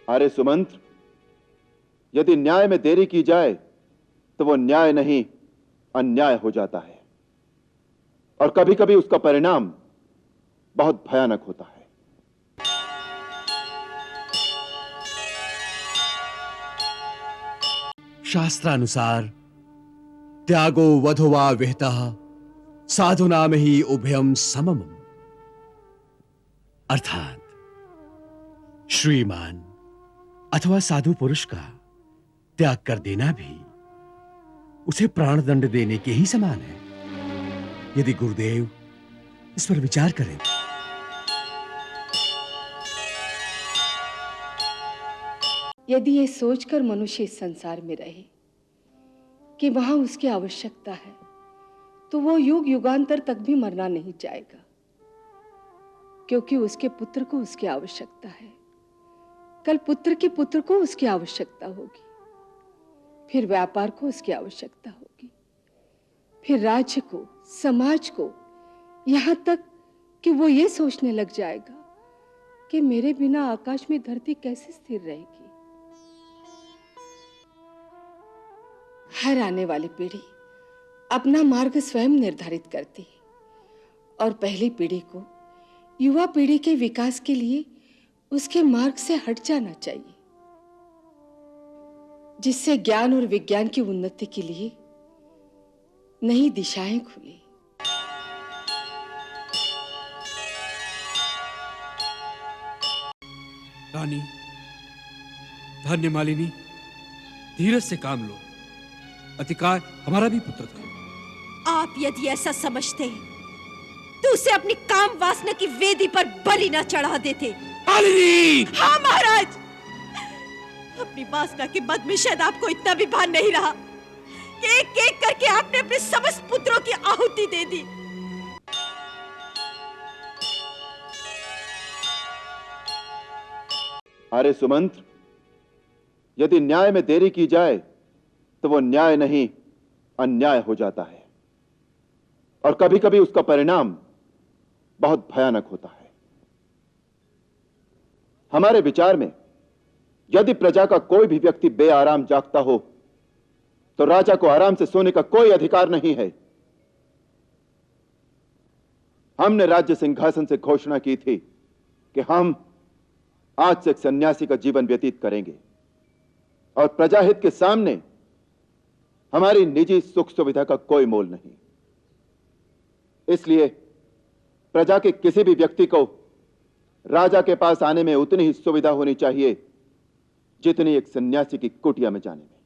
अरे सुमंत्र, यदि न्याय में देरी की जाए तो वो न्याय नहीं अन्याय हो जाता है, और कभी कभी उसका परिणाम बहुत भयानक होता है। शास्त्रानुसार त्यागो वधो वा विहितः साधुना में ही उभयम समम, अर्थात श्रीमान अथवा साधु पुरुष का त्याग कर देना भी उसे प्राणदंड देने के ही समान है। यदि गुरुदेव इस पर विचार करें। यदि ये सोचकर मनुष्य इस संसार में रहे कि वहां उसकी आवश्यकता है, तो वो युग युगांतर तक भी मरना नहीं चाहेगा, क्योंकि उसके पुत्र को उसकी आवश्यकता है, कल पुत्र के पुत्र को उसकी आवश्यकता होगी, फिर व्यापार को उसकी आवश्यकता होगी, फिर राज्य को, समाज को, यहां तक कि वो ये सोचने लग जाएगा कि मेरे बिना आकाश में धरती कैसे स्थिर रहेगी। हर आने वाली पीढ़ी अपना मार्ग स्वयं निर्धारित करती है, और पहली पीढ़ी को युवा पीढ़ी के विकास के लिए उसके मार्ग से हट जाना चाहिए, जिससे ज्ञान और विज्ञान की उन्नति के लिए नई दिशाएं खुले। रानी, धन्य मालिनी, धीरज से काम लो। अधिकार हमारा भी पुत्र था। आप यदि ऐसा समझते तो उसे अपनी काम वासना की वेदी पर बलि न चढ़ा देते। मालिनी! हाँ महाराज, अपनी वासना के बद में शायद आपको इतना भी भान नहीं रहा कि एक एक करके आपने अपने समस्त पुत्रों की आहुति दे दी। अरे सुमंत्र, यदि न्याय में देरी की जाए तो वो न्याय नहीं अन्याय हो जाता है, और कभी कभी उसका परिणाम बहुत भयानक होता है। हमारे विचार में यदि प्रजा का कोई भी व्यक्ति बेआराम जागता हो तो राजा को आराम से सोने का कोई अधिकार नहीं है। हमने राज्य सिंहासन से घोषणा की थी कि हम आज से एक सन्यासी का जीवन व्यतीत करेंगे, और प्रजाहित के सामने हमारी निजी सुख सुविधा का कोई मोल नहीं। इसलिए प्रजा के किसी भी व्यक्ति को राजा के पास आने में उतनी ही सुविधा होनी चाहिए जितनी एक सन्यासी की कुटिया में जाने में।